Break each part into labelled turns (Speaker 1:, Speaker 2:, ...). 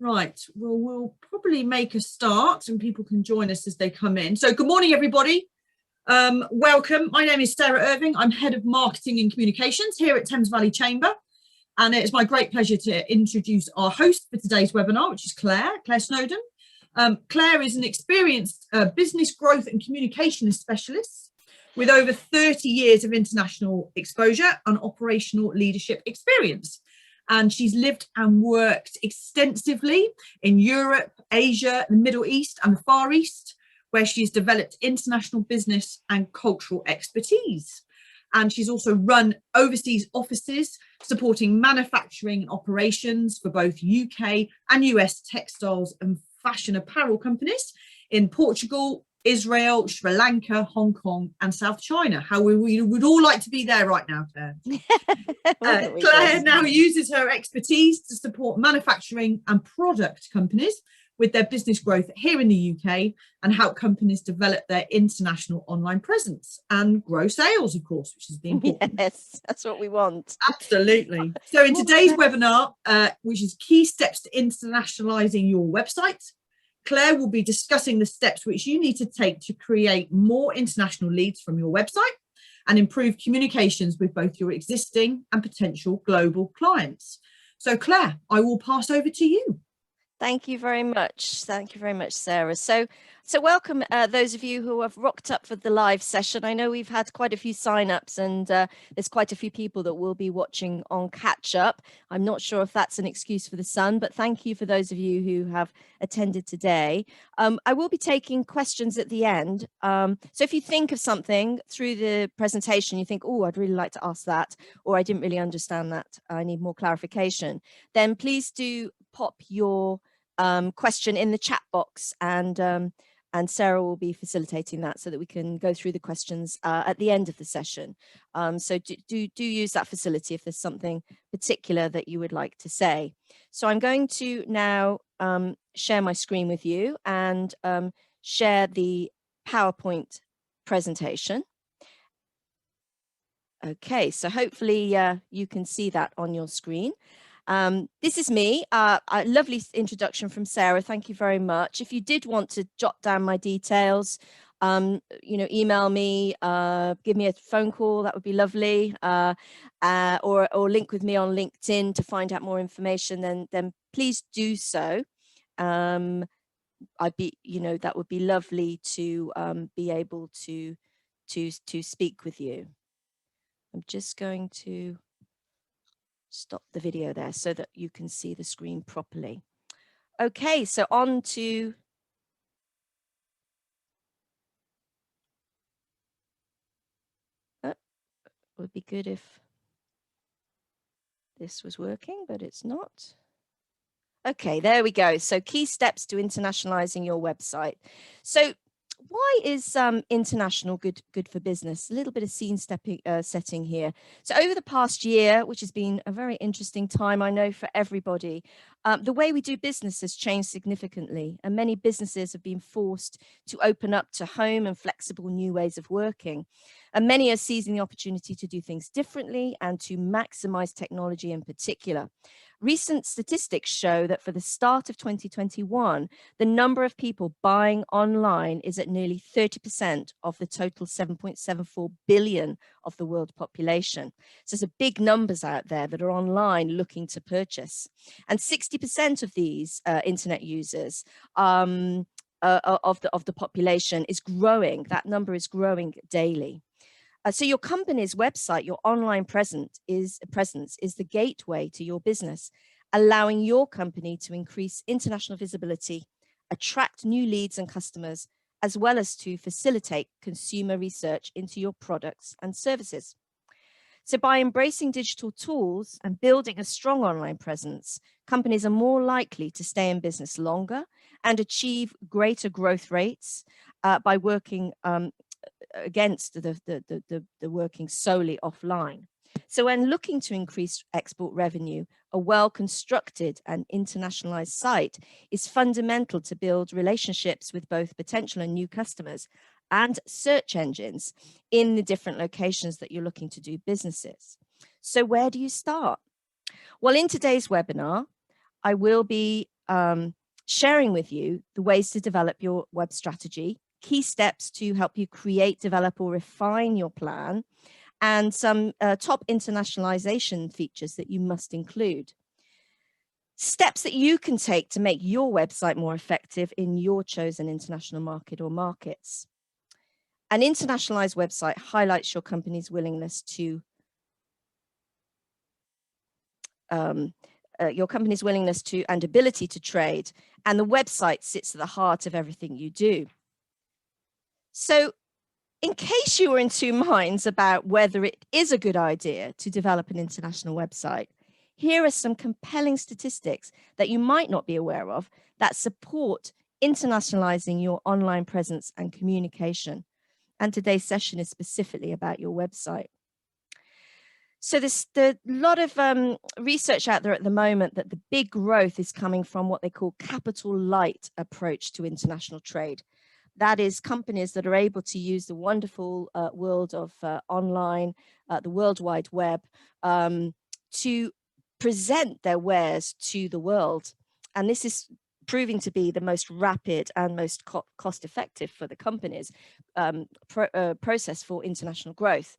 Speaker 1: Right, well, we'll probably make a start and people can join us as they come in. So good morning, everybody. Welcome. My name is Sarah Irving. I'm Head of Marketing and Communications here at Thames Valley Chamber. And it's my great pleasure to introduce our host for today's webinar, which is Claire Snowdon. Claire is an experienced business growth and communications specialist with over 30 years of international exposure and operational leadership experience. And she's lived and worked extensively in Europe, Asia, the Middle East and the Far East, where she's developed international business and cultural expertise. And she's also run overseas offices supporting manufacturing and operations for both UK and US textiles and fashion apparel companies in Portugal, Israel, Sri Lanka, Hong Kong and South China. How we would all like to be there right now, Claire. Claire now uses her expertise to support manufacturing and product companies with their business growth here in the UK and help companies develop their international online presence and grow sales, of course, which is the important.
Speaker 2: Yes, that's what we want.
Speaker 1: Absolutely. So in today's webinar, which is key steps to internationalizing your website, Claire will be discussing the steps which you need to take to create more international leads from your website and improve communications with both your existing and potential global clients. So Claire, I will pass over to you.
Speaker 2: Thank you very much. Thank you very much, Sarah. So welcome those of you who have rocked up for the live session. I know we've had quite a few sign-ups and there's quite a few people that will be watching on catch up. I'm not sure if that's an excuse for the sun, but thank you for those of you who have attended today. I will be taking questions at the end. So if you think of something through the presentation, you think, oh, I'd really like to ask that, or I didn't really understand that, I need more clarification, then please do pop your question in the chat box and Sarah will be facilitating that so that we can go through the questions at the end of the session. So do use that facility if there's something particular that you would like to say. So I'm going to now share my screen with you and share the PowerPoint presentation. Okay, so hopefully you can see that on your screen. This is me, a lovely introduction from Sarah. Thank you very much. If you did want to jot down my details, email me, give me a phone call, that would be lovely, or link with me on LinkedIn to find out more information, then please do so. That would be lovely to be able to speak with you. I'm just going to stop the video there so that you can see the screen properly. Okay, so on to it would be good if this was working, but it's not. Okay, there we go. So key steps to internationalizing your website. So why is international good for business? A little bit of scene setting here. So over the past year, which has been a very interesting time, I know, for everybody, the way we do business has changed significantly, and many businesses have been forced to open up to home and flexible new ways of working. And many are seizing the opportunity to do things differently and to maximize technology in particular. Recent statistics show that for the start of 2021, the number of people buying online is at nearly 30% of the total 7.74 billion of the world population. So there's big numbers out there that are online looking to purchase. And 60% of these internet users of the population is growing. That number is growing daily. So your company's website, your online presence is the gateway to your business, allowing your company to increase international visibility, attract new leads and customers, as well as to facilitate consumer research into your products and services. So by embracing digital tools and building a strong online presence, companies are more likely to stay in business longer and achieve greater growth rates by working against the working solely offline. So when looking to increase export revenue, a well-constructed and internationalized site is fundamental to build relationships with both potential and new customers and search engines in the different locations that you're looking to do businesses. So where do you start? Well, in today's webinar, I will be sharing with you the ways to develop your web strategy, key steps to help you create, develop, or refine your plan, and some top internationalization features that you must include. Steps that you can take to make your website more effective in your chosen international market or markets. An internationalized website highlights your company's willingness to and ability to trade, and the website sits at the heart of everything you do. So in case you were in two minds about whether it is a good idea to develop an international website, here are some compelling statistics that you might not be aware of that support internationalizing your online presence and communication. And today's session is specifically about your website. So there's a lot of research out there at the moment that the big growth is coming from what they call capital light approach to international trade. That is companies that are able to use the wonderful world of online, the World Wide Web, to present their wares to the world. And this is proving to be the most rapid and most cost effective for the companies process for international growth.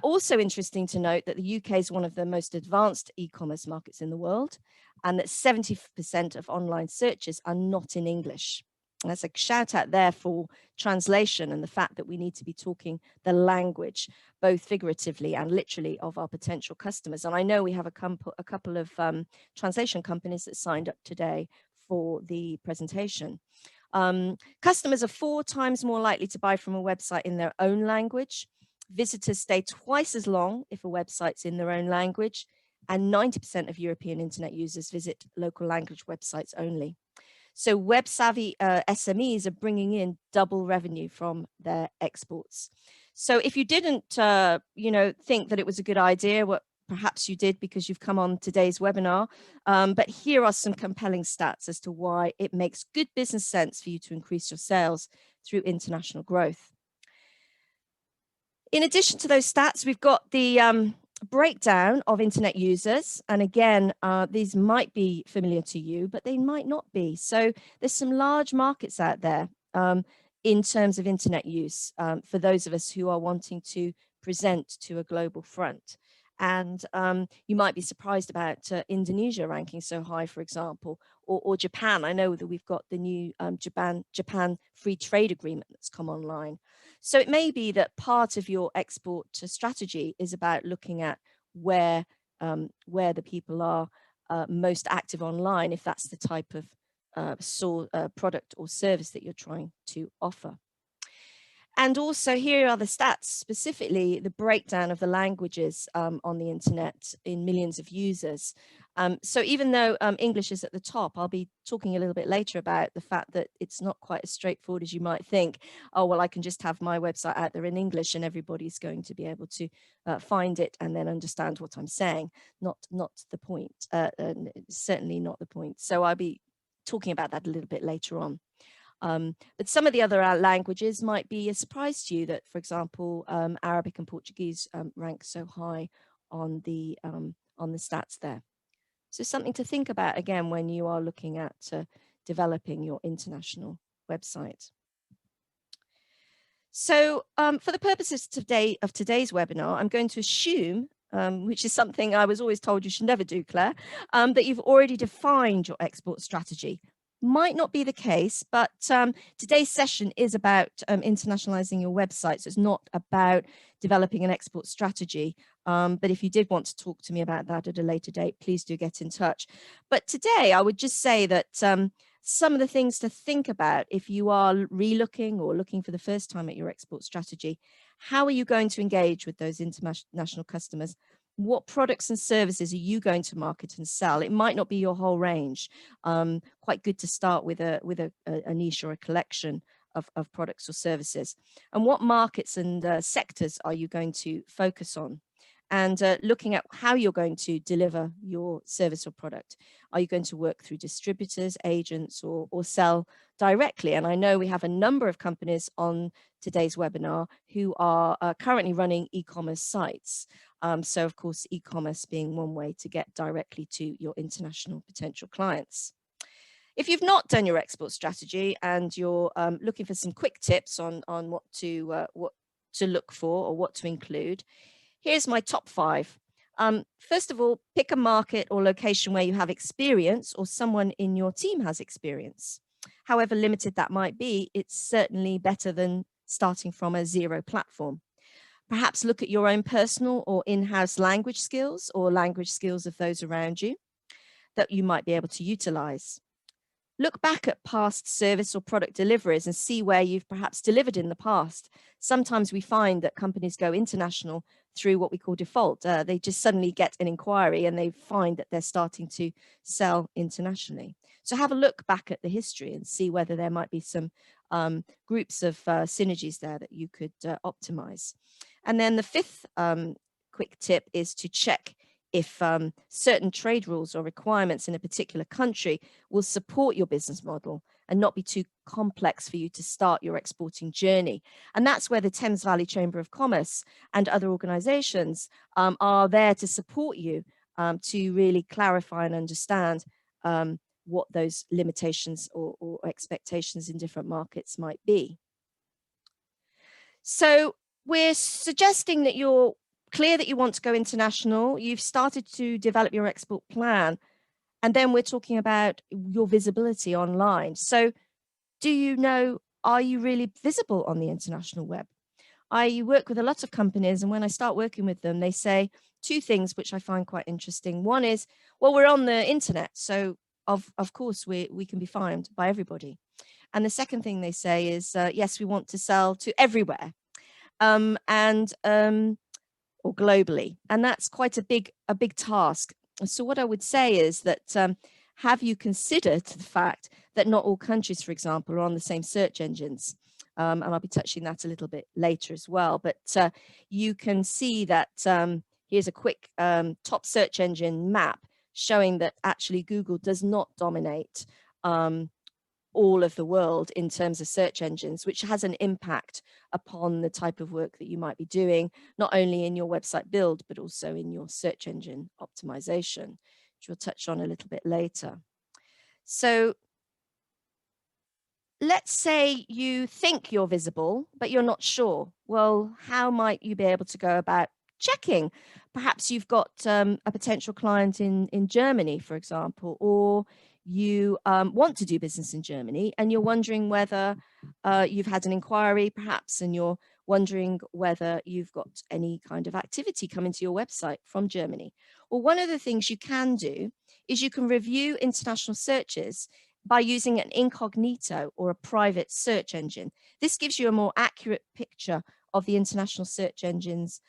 Speaker 2: Also interesting to note that the UK is one of the most advanced e-commerce markets in the world, and that 70% of online searches are not in English. And that's a shout out there for translation and the fact that we need to be talking the language, both figuratively and literally, of our potential customers. And I know we have a couple of translation companies that signed up today for the presentation. Customers are 4 times more likely to buy from a website in their own language. Visitors stay twice as long if a website's in their own language, and 90% of European internet users visit local language websites only. So web savvy SMEs are bringing in double revenue from their exports. So if you didn't, think that it was a good idea, what perhaps you did because you've come on today's webinar, but here are some compelling stats as to why it makes good business sense for you to increase your sales through international growth. In addition to those stats, we've got the breakdown of internet users. And again, these might be familiar to you, but they might not be. So there's some large markets out there in terms of internet use for those of us who are wanting to present to a global front. And you might be surprised about Indonesia ranking so high, for example, or Japan. I know that we've got the new Japan free trade agreement that's come online. So it may be that part of your export strategy is about looking at where the people are most active online, if that's the type of product or service that you're trying to offer. And also here are the stats, specifically the breakdown of the languages on the internet in millions of users. So even though English is at the top, I'll be talking a little bit later about the fact that it's not quite as straightforward as you might think. Oh, well, I can just have my website out there in English and everybody's going to be able to find it and then understand what I'm saying. Not the point, certainly not the point. So I'll be talking about that a little bit later on. But some of the other languages might be a surprise to you that, for example, Arabic and Portuguese rank so high on the stats there. So something to think about again when you are looking at developing your international website. So for the purposes of today's webinar, I'm going to assume, which is something I was always told you should never do, Claire, that you've already defined your export strategy. Might not be the case, but today's session is about internationalizing your website. So it's not about developing an export strategy. But if you did want to talk to me about that at a later date, please do get in touch. But today I would just say that some of the things to think about if you are relooking or looking for the first time at your export strategy, how are you going to engage with those international customers? What products and services are you going to market and sell? It might not be your whole range. Quite good to start with a niche or a collection of products or services. And what markets and sectors are you going to focus on? and looking at how you're going to deliver your service or product. Are you going to work through distributors, agents, or sell directly? And I know we have a number of companies on today's webinar who are currently running e-commerce sites. So of course, e-commerce being one way to get directly to your international potential clients. If you've not done your export strategy and you're looking for some quick tips on what to look for or what to include, here's my top 5. First of all, pick a market or location where you have experience or someone in your team has experience. However limited that might be, it's certainly better than starting from a zero platform. Perhaps look at your own personal or in-house language skills or language skills of those around you that you might be able to utilize. Look back at past service or product deliveries and see where you've perhaps delivered in the past. Sometimes we find that companies go international through what we call default. They just suddenly get an inquiry and they find that they're starting to sell internationally. So have a look back at the history and see whether there might be some groups of synergies there that you could optimize. And then the 5th quick tip is to check if certain trade rules or requirements in a particular country will support your business model and not be too complex for you to start your exporting journey. And that's where the Thames Valley Chamber of Commerce and other organizations are there to support you to really clarify and understand what those limitations or expectations in different markets might be. So we're suggesting that you're clear that you want to go international, you've started to develop your export plan, and then we're talking about your visibility online. So do you know, are you really visible on the international web? I work with a lot of companies, and when I start working with them, they say 2 things which I find quite interesting. One is, well, we're on the internet, so of course we can be found by everybody. And the second thing they say is, yes, we want to sell to everywhere. Or globally, and that's quite a big task. So what I would say is that have you considered the fact that not all countries, for example, are on the same search engines? And I'll be touching that a little bit later as well. But you can see that here's a quick top search engine map showing that actually Google does not dominate all of the world in terms of search engines, which has an impact upon the type of work that you might be doing, not only in your website build, but also in your search engine optimization, which we'll touch on a little bit later. So let's say you think you're visible, but you're not sure. Well, how might you be able to go about checking? Perhaps you've got a potential client in Germany, for example, or you want to do business in Germany and you're wondering whether you've had an inquiry perhaps, and you're wondering whether you've got any kind of activity coming to your website from Germany. Well, one of the things you can do is you can review international searches by using an incognito or a private search engine. This gives you a more accurate picture of the international search engines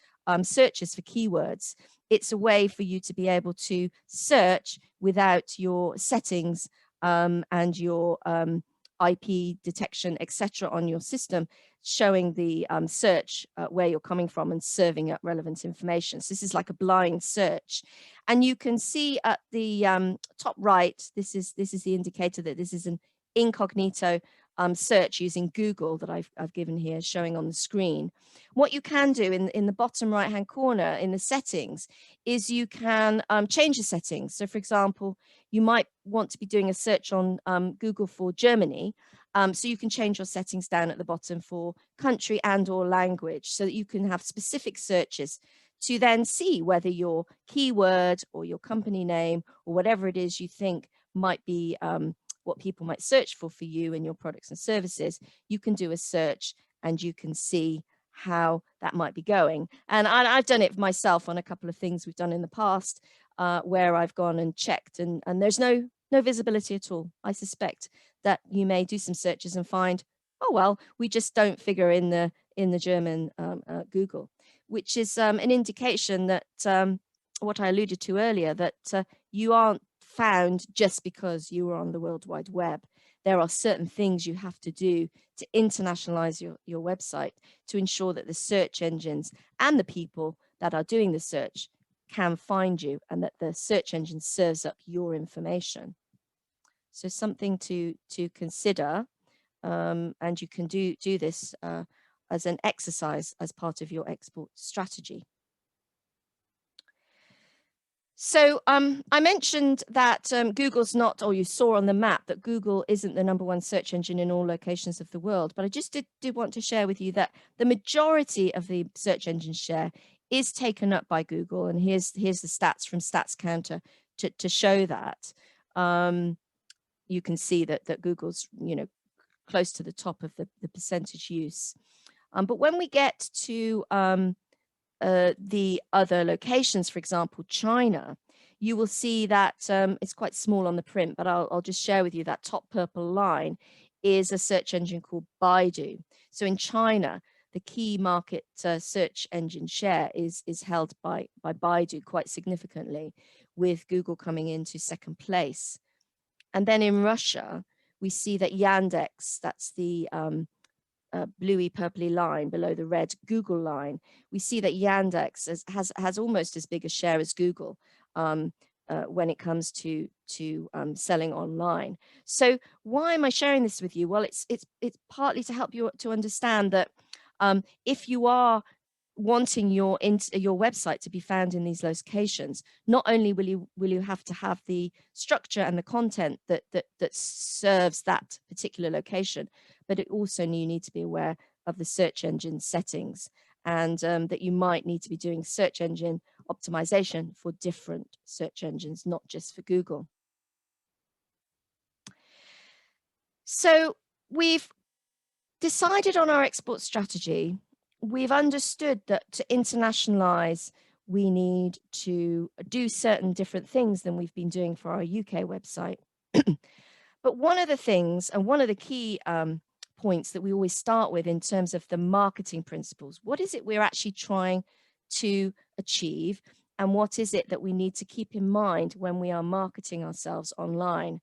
Speaker 2: searches for keywords. It's a way for you to be able to search without your settings and your IP detection, etc., on your system, showing the search where you're coming from and serving up relevant information. So this is like a blind search. And you can see at the top right, this is the indicator that this is an incognito search using Google that I've given here, showing on the screen. What you can do in the bottom right hand corner in the settings is you can change the settings. So for example, you might want to be doing a search on Google for Germany. So you can change your settings down at the bottom for country and or language, so that you can have specific searches to then see whether your keyword or your company name or whatever it is you think might be what people might search for you and your products and services. You can do a search and you can see how that might be going. And I've done it myself on a couple of things we've done in the past where I've gone and checked, and there's no visibility at all. I suspect that you may do some searches and find, oh, well, we just don't figure in the German Google, which is an indication that what I alluded to earlier, that you aren't found just because you were on the World Wide Web. There are certain things you have to do to internationalize your website to ensure that the search engines and the people that are doing the search can find you, and that the search engine serves up your information. So something to consider, and you can do this as an exercise as part of your export strategy. So I mentioned that Google's not, or you saw on the map that Google isn't the #1 search engine in all locations of the world, but I just did want to share with you that the majority of the search engine share is taken up by Google, and here's the stats from StatsCounter to show that. You can see that Google's, you know, close to the top of the percentage use. But when we get to the other locations, for example, China, you will see that it's quite small on the print, but I'll just share with you that top purple line is a search engine called Baidu. So in China, the key market search engine share is held by Baidu quite significantly, with Google coming into second place. And then in Russia, we see that Yandex, that's the bluey purpley line below the red Google line, we see that Yandex has almost as big a share as Google when it comes to selling online. So why am I sharing this with you? Well, it's partly to help you to understand that if you are wanting your website to be found in these locations, not only will you have to have the structure and the content that serves that particular location, but it also you need to be aware of the search engine settings, and that you might need to be doing search engine optimization for different search engines, not just for Google. So we've decided on our export strategy. We've understood that to internationalize, we need to do certain different things than we've been doing for our UK website. But one of the things, and one of the key points that we always start with in terms of the marketing principles, what is it we're actually trying to achieve, and what is it that we need to keep in mind when we are marketing ourselves online?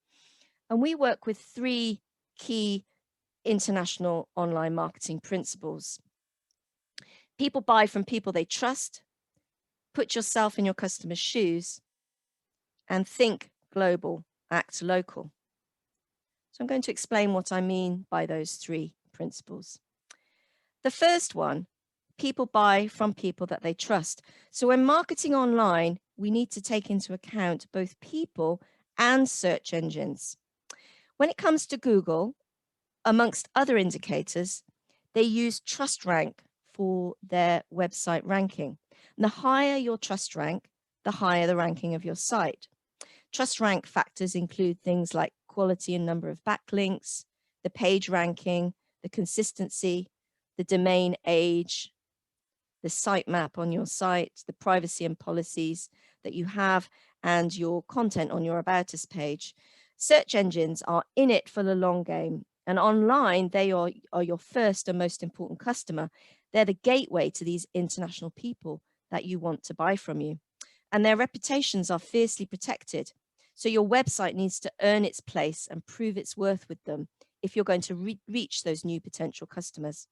Speaker 2: And we work with 3 key international online marketing principles. People buy from people they trust, put yourself in your customer's shoes, and think global, act local. So I'm going to explain what I mean by those 3 principles. The first one, people buy from people that they trust. So when marketing online, we need to take into account both people and search engines. When it comes to Google, amongst other indicators, they use trust rank for their website ranking. And the higher your trust rank, the higher the ranking of your site. Trust rank factors include things like quality and number of backlinks, the page ranking, the consistency, the domain age, the sitemap on your site, the privacy and policies that you have, and your content on your About Us page. Search engines are in it for the long game, and online they are your first and most important customer. They're the gateway to these international people that you want to buy from you, and their reputations are fiercely protected. So your website needs to earn its place and prove its worth with them if you're going to reach those new potential customers.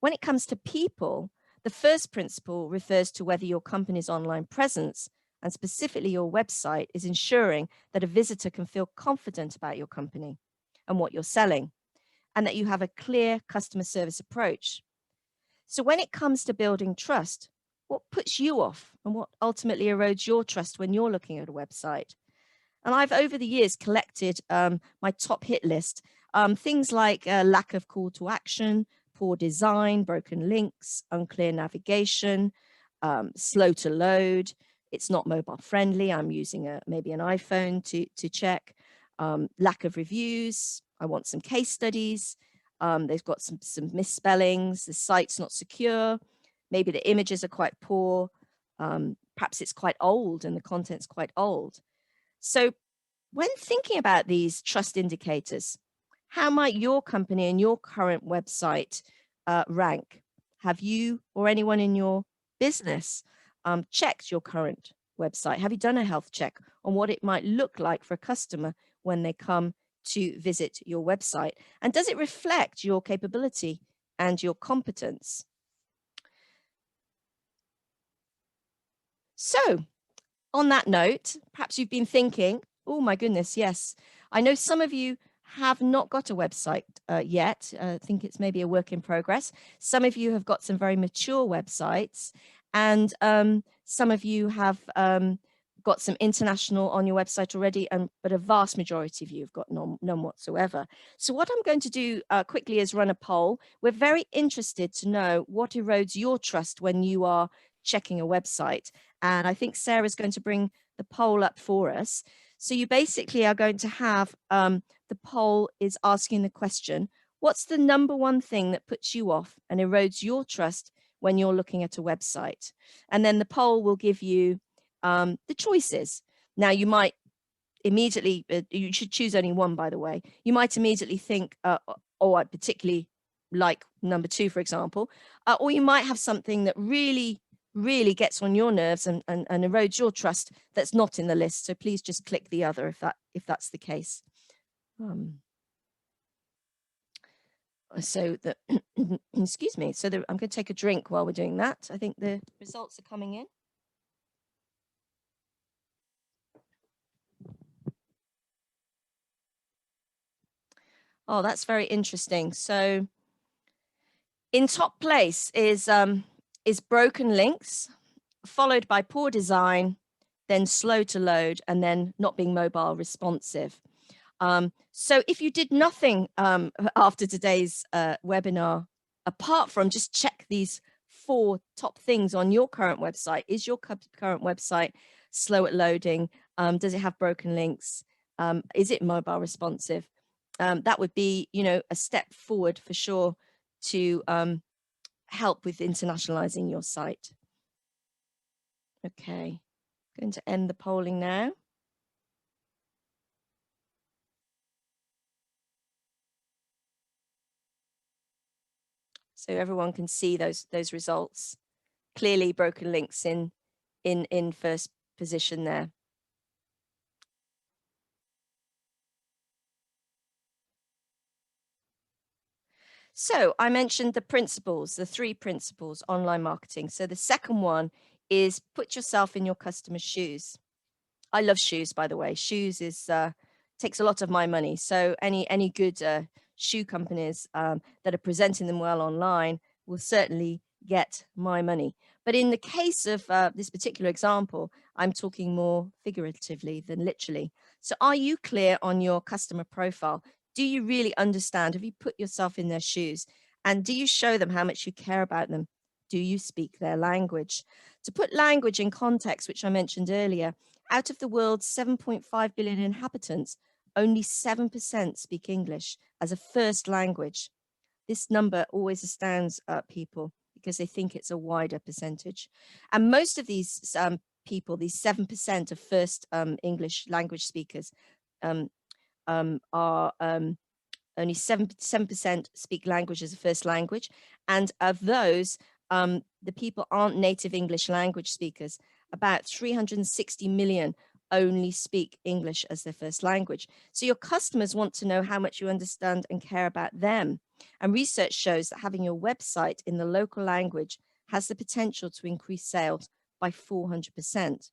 Speaker 2: When it comes to people, the first principle refers to whether your company's online presence, and specifically your website, is ensuring that a visitor can feel confident about your company and what you're selling, and that you have a clear customer service approach. So when it comes to building trust, what puts you off and what ultimately erodes your trust when you're looking at a website? And I've over the years collected my top hit list, things like lack of call to action, poor design, broken links, unclear navigation, slow to load, it's not mobile friendly, I'm using maybe an iPhone to check, lack of reviews, I want some case studies, they've got some misspellings, the site's not secure, maybe the images are quite poor, perhaps it's quite old and the content's quite old. So when thinking about these trust indicators, how might your company and your current website rank? Have you or anyone in your business checked your current website? Have you done a health check on what it might look like for a customer when they come to visit your website? And does it reflect your capability and your competence? So, on that note, perhaps you've been thinking, oh my goodness, yes, I know some of you have not got a website yet. I think it's maybe a work in progress. Some of you have got some very mature websites, and some of you have got some international on your website already, but a vast majority of you have got none whatsoever. So what I'm going to do quickly is run a poll. We're very interested to know what erodes your trust when you are checking a website. And I think Sarah's going to bring the poll up for us. So you basically are going to have, the poll is asking the question, what's the number one thing that puts you off and erodes your trust when you're looking at a website? And then the poll will give you the choices. Now you might immediately, you should choose only one, by the way. You might immediately think, oh, I particularly like number 2, for example, or you might have something that really gets on your nerves and erodes your trust that's not in the list. So please just click the other if that's the case. So the excuse me. So I'm going to take a drink while we're doing that. I think the results are coming in. Oh, that's very interesting. So in top place is broken links, followed by poor design, then slow to load, and then not being mobile responsive. So if you did nothing after today's webinar, apart from just check these 4 top things on your current website, is your current website slow at loading? Does it have broken links? Is it mobile responsive? That would be, a step forward for sure to help with internationalizing your site. Okay, going to end the polling now. So everyone can see those results. Clearly broken links in first position there. So I mentioned the principles, the 3 principles, online marketing. So the second one is put yourself in your customer's shoes. I love shoes, by the way. Shoes is takes a lot of my money. So any good shoe companies that are presenting them well online will certainly get my money. But in the case of this particular example, I'm talking more figuratively than literally. So are you clear on your customer profile? Do you really understand? Have you put yourself in their shoes? And do you show them how much you care about them? Do you speak their language? To put language in context, which I mentioned earlier, out of the world's 7.5 billion inhabitants, only 7% speak English as a first language. This number always astounds people because they think it's a wider percentage. And most of these people, these 7% of first English language speakers, are only 7% speak language as a first language. And of those, the people aren't native English language speakers. About 360 million only speak English as their first language. So your customers want to know how much you understand and care about them. And research shows that having your website in the local language has the potential to increase sales by 400%.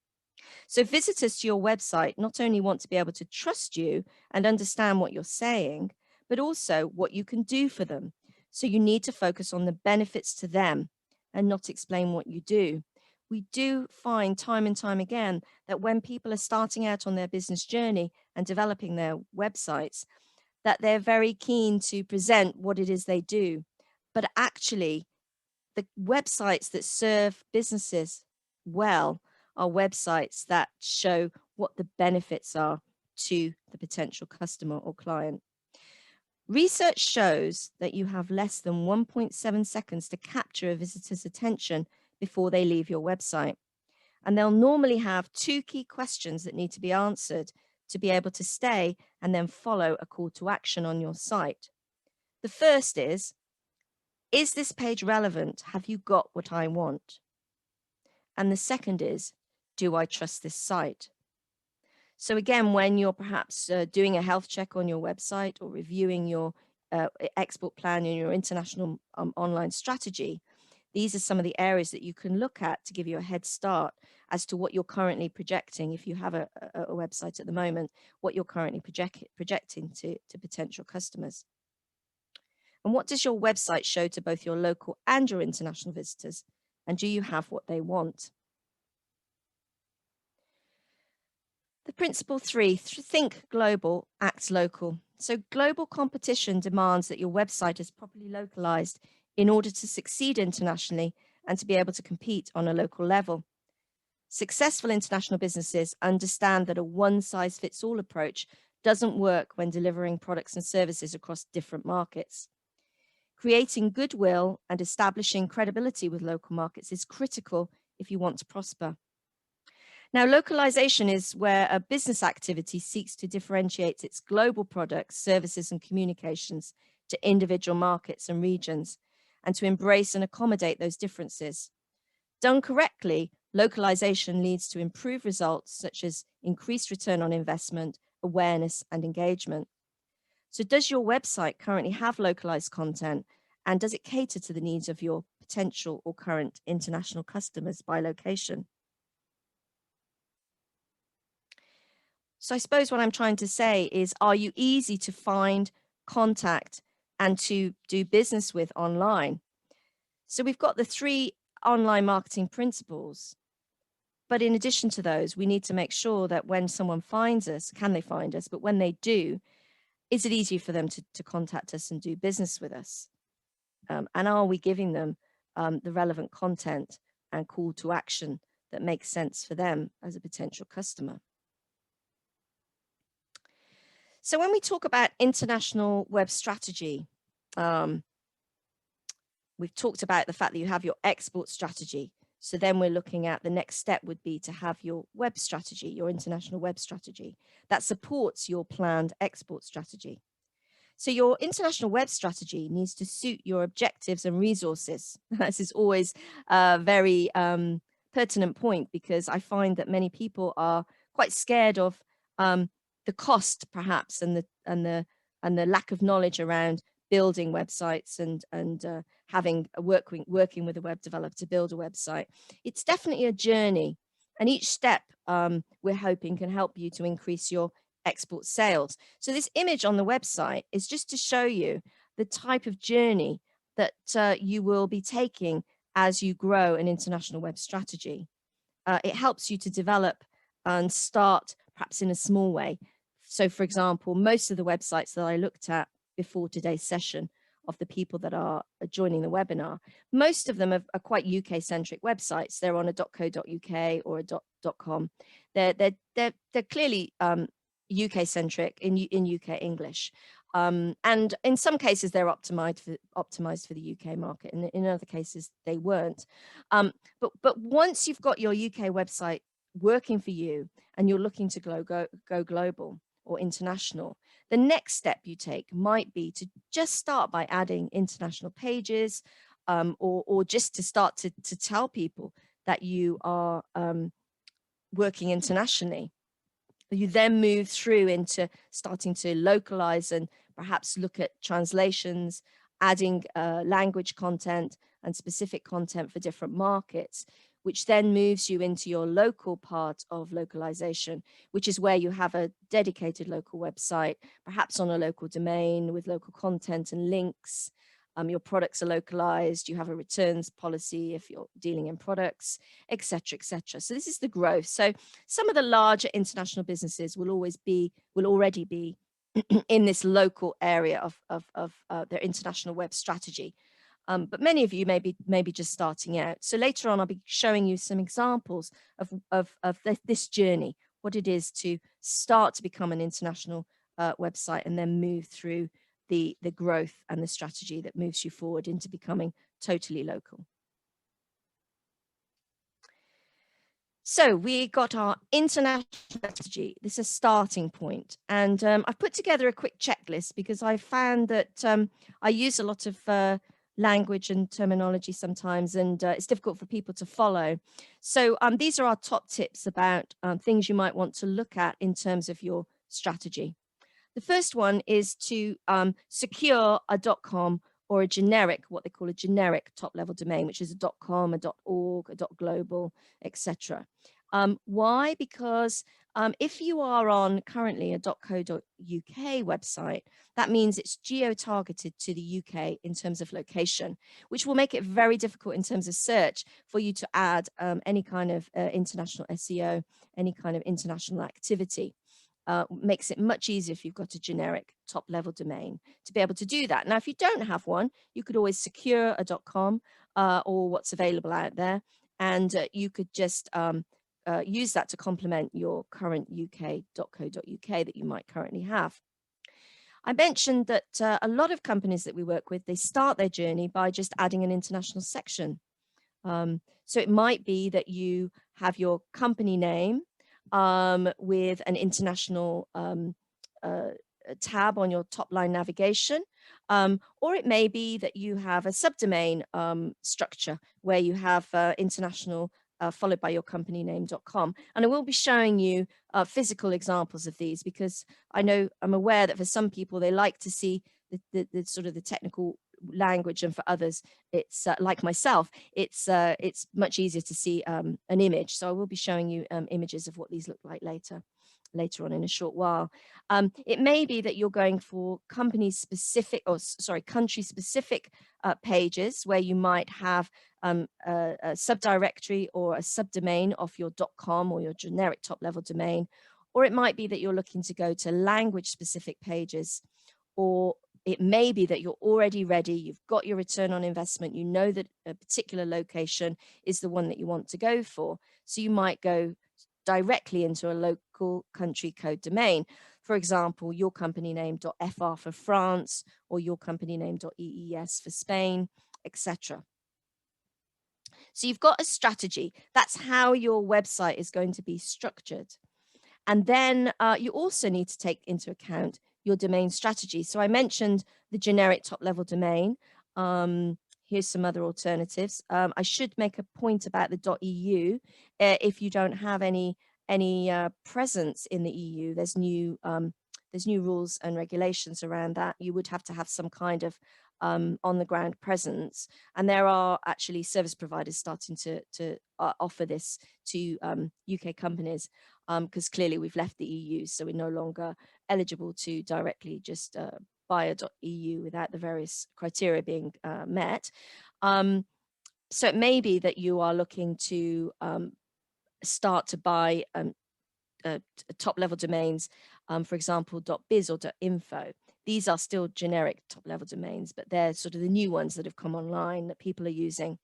Speaker 2: So visitors to your website not only want to be able to trust you and understand what you're saying, but also what you can do for them. So you need to focus on the benefits to them and not explain what you do. We do find time and time again that when people are starting out on their business journey and developing their websites, that they're very keen to present what it is they do. But actually, the websites that serve businesses well are websites that show what the benefits are to the potential customer or client. Research shows that you have less than 1.7 seconds to capture a visitor's attention before they leave your website. And they'll normally have 2 key questions that need to be answered to be able to stay and then follow a call to action on your site. The first is this page relevant? Have you got what I want? And the second is, do I trust this site? So again, when you're perhaps doing a health check on your website or reviewing your export plan and your international online strategy, these are some of the areas that you can look at to give you a head start as to what you're currently projecting. If you have a website at the moment, what you're currently projecting to potential customers. And what does your website show to both your local and your international visitors? And do you have what they want? The principle 3, think global, act local. So global competition demands that your website is properly localized in order to succeed internationally and to be able to compete on a local level. Successful international businesses understand that a one-size-fits-all approach doesn't work when delivering products and services across different markets. Creating goodwill and establishing credibility with local markets is critical if you want to prosper. Now, localization is where a business activity seeks to differentiate its global products, services, and communications to individual markets and regions, and to embrace and accommodate those differences. Done correctly, localization leads to improved results such as increased return on investment, awareness, and engagement. So does your website currently have localized content, and does it cater to the needs of your potential or current international customers by location? So I suppose what I'm trying to say is, are you easy to find, contact, and to do business with online? So we've got the 3 online marketing principles. But in addition to those, we need to make sure that when someone finds us, can they find us? But when they do, is it easy for them to contact us and do business with us? And are we giving them the relevant content and call to action that makes sense for them as a potential customer? So when we talk about international web strategy, we've talked about the fact that you have your export strategy. So then we're looking at the next step would be to have your web strategy, your international web strategy that supports your planned export strategy. So your international web strategy needs to suit your objectives and resources. This is always a very pertinent point, because I find that many people are quite scared of the cost, perhaps, and the lack of knowledge around building websites and having working with a web developer to build a website. It's definitely a journey, and each step we're hoping can help you to increase your export sales. So this image on the website is just to show you the type of journey that you will be taking as you grow an international web strategy. It helps you to develop and start perhaps in a small way. So for example, most of the websites that I looked at before today's session of the people that are joining the webinar, most of them are quite UK-centric websites. They're on a .co.uk or a .com. They're clearly UK-centric in UK English, and in some cases they're optimized for the UK market, and in other cases they weren't. But once you've got your UK website working for you and you're looking to go global or international, the next step you take might be to just start by adding international pages, or just to start to tell people that you are working internationally. You then move through into starting to localize and perhaps look at translations, adding language content and specific content for different markets, which then moves you into your local part of localization, which is where you have a dedicated local website, perhaps on a local domain with local content and links. Your products are localized, you have a returns policy if you're dealing in products, etc., etc. So this is the growth. So some of the larger international businesses will already be in this local area of their international web strategy. But many of you may be just starting out. So later on, I'll be showing you some examples of this journey, what it is to start to become an international website and then move through the growth and the strategy that moves you forward into becoming totally local. So we got our international strategy. This is a starting point. And I've put together a quick checklist because I found that I use a lot of language and terminology sometimes, and it's difficult for people to follow. So these are our top tips about things you might want to look at in terms of your strategy. The first one is to secure a .com or a generic, what they call a generic top-level domain, which is a .com, a .org, a .global, etc. Why? Because if you are on currently a .co.uk website, that means it's geo-targeted to the UK in terms of location, which will make it very difficult in terms of search for you to add any kind of international SEO, any kind of international activity. Makes it much easier if you've got a generic top-level domain to be able to do that. Now, if you don't have one, you could always secure a .com or what's available out there, and you could just use that to complement your current uk.co.uk that you might currently have. I mentioned that a lot of companies that we work with, they start their journey by just adding an international section. So it might be that you have your company name with an international tab on your top line navigation, or it may be that you have a subdomain structure where you have international followed by your company name.com. And I will be showing you physical examples of these, because I'm aware that for some people, they like to see the sort of the technical language, and for others, it's like myself, it's much easier to see an image. So I will be showing you images of what these look like later on in a short while. It may be that you're going for country specific pages where you might have a subdirectory or a subdomain of your .com or your generic top-level domain, or it might be that you're looking to go to language-specific pages, or it may be that you're already ready, you've got your return on investment, you know that a particular location is the one that you want to go for. So you might go directly into a local country code domain. For example, your company name.fr for France, or your company name.ees for Spain, etc. So you've got a strategy. That's how your website is going to be structured. And then you also need to take into account your domain strategy. So I mentioned the generic top-level domain. Here's some other alternatives. I should make a point about the .eu. If you don't have any presence in the EU, there's new rules and regulations around that. You would have to have some kind of on-the-ground presence, and there are actually service providers starting to offer this to UK companies, because clearly we've left the EU, so we're no longer eligible to directly just buy a .eu without the various criteria being met. So it may be that you are looking to start to buy top-level domains, for example, .biz or .info. These are still generic top-level domains, but they're sort of the new ones that have come online that people are using.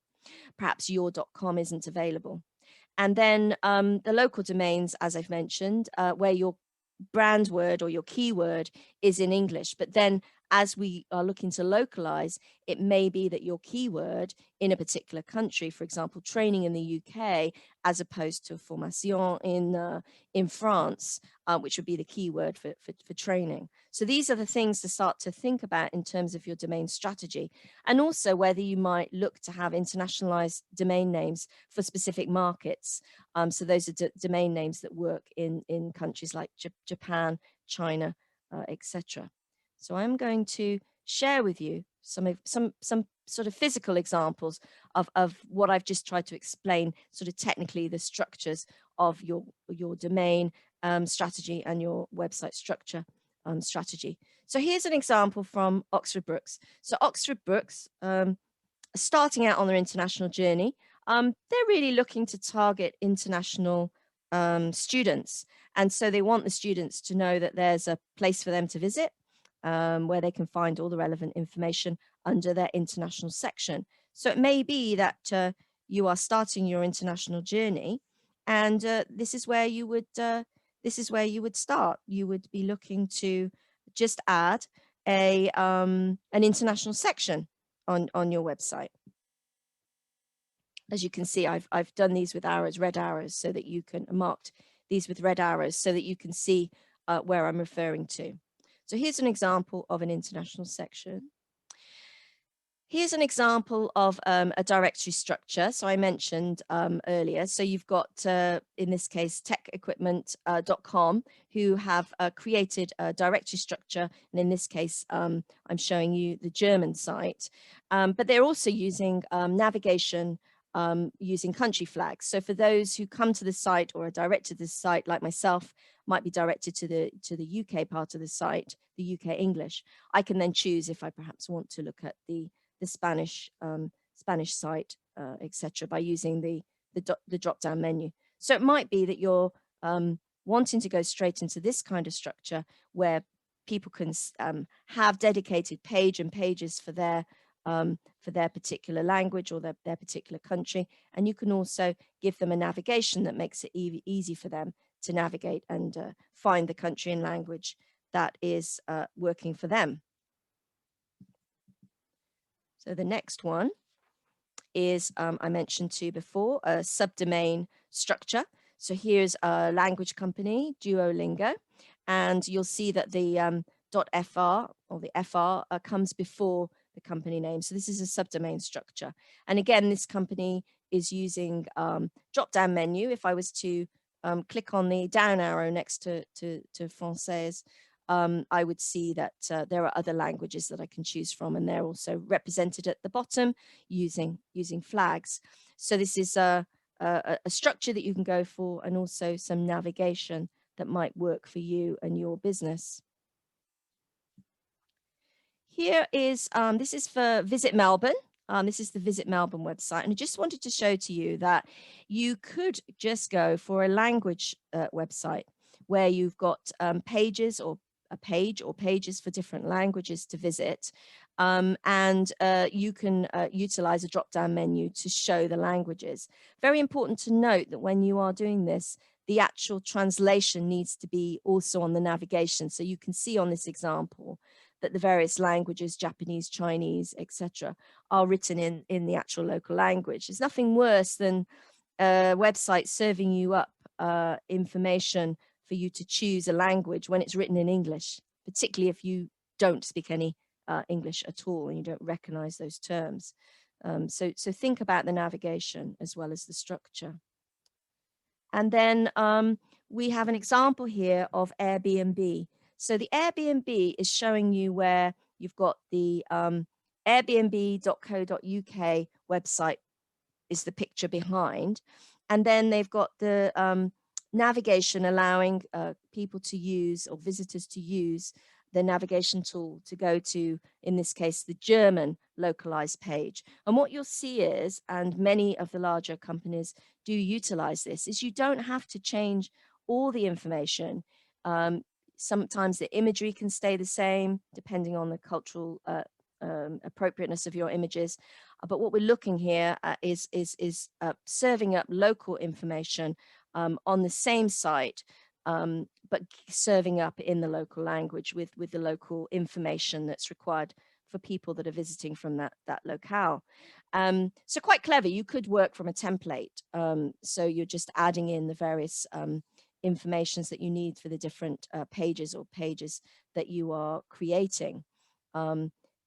Speaker 2: Perhaps your .com isn't available. And then the local domains, as I've mentioned, where your brand word or your keyword is in English. But then as we are looking to localize, it may be that your keyword in a particular country, for example, training in the UK, as opposed to formation in France, which would be the keyword for training. So these are the things to start to think about in terms of your domain strategy, and also whether you might look to have internationalized domain names for specific markets. So those are domain names that work in countries like Japan, China, etc. So I'm going to share with you some sort of physical examples of what I've just tried to explain, sort of technically the structures of your domain strategy and your website structure strategy. So here's an example from Oxford Brookes. So Oxford Brookes, starting out on their international journey, they're really looking to target international students. And so they want the students to know that there's a place for them to visit, where they can find all the relevant information under their international section. So it may be that you are starting your international journey, and this is where you would start. You would be looking to just add an international section on your website. As you can see, I've done these with arrows, red arrows, so that you can marked these with red arrows so that you can see where I'm referring to. So here's an example of an international section. Here's an example of a directory structure. So I mentioned earlier, so you've got, in this case, techequipment.com, who have created a directory structure. And in this case, I'm showing you the German site, but they're also using navigation using country flags. So for those who come to the site or are directed to the site, like myself, might be directed to the UK part of the site, the UK English, I can then choose if I perhaps want to look at the Spanish site, etc., by using the drop down menu. So it might be that you're wanting to go straight into this kind of structure where people can have dedicated pages for their particular language or their particular country, and you can also give them a navigation that makes it easy for them to navigate and find the country and language that is working for them. So the next one is, I mentioned to you before, a subdomain structure. So here's a language company, Duolingo, and you'll see that the .fr or the FR comes before the company name. So this is a subdomain structure. And again, this company is using drop-down menu. If I was to click on the down arrow next to Française, I would see that there are other languages that I can choose from, and they're also represented at the bottom using flags. So this is a structure that you can go for, and also some navigation that might work for you and your business. Here is, this is for Visit Melbourne. This is the Visit Melbourne website. And I just wanted to show to you that you could just go for a language website where you've got pages or a page or pages for different languages to visit. And you can utilize a drop-down menu to show the languages. Very important to note that when you are doing this, the actual translation needs to be also on the navigation. So you can see on this example that the various languages, Japanese, Chinese, etc., are written in the actual local language. There's nothing worse than a website serving you up information for you to choose a language when it's written in English, particularly if you don't speak any English at all and you don't recognize those terms. So think about the navigation as well as the structure. And then we have an example here of Airbnb. So the Airbnb is showing you where you've got the airbnb.co.uk website is the picture behind. And then they've got the navigation allowing people to use, or visitors to use, the navigation tool to go to, in this case, the German localized page. And what you'll see is, and many of the larger companies do utilize this, is you don't have to change all the information. Sometimes the imagery can stay the same depending on the cultural appropriateness of your images. But what we're looking here is serving up local information on the same site, but serving up in the local language with the local information that's required for people that are visiting from that locale. So quite clever. You could work from a template. So you're just adding in the various informations that you need for the different pages that you are creating.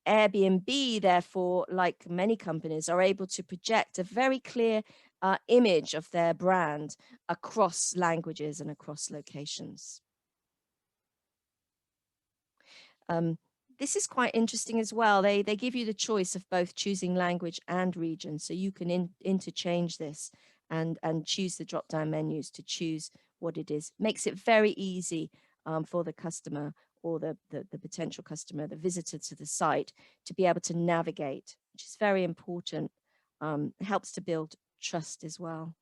Speaker 2: Airbnb, therefore, like many companies, are able to project a very clear image of their brand across languages and across locations. This is quite interesting as well. They give you the choice of both choosing language and region, so you can interchange this and choose the drop-down menus to choose what it is. Makes it very easy for the customer or the potential customer, the visitor to the site, to be able to navigate, which is very important. It helps to build trust as well.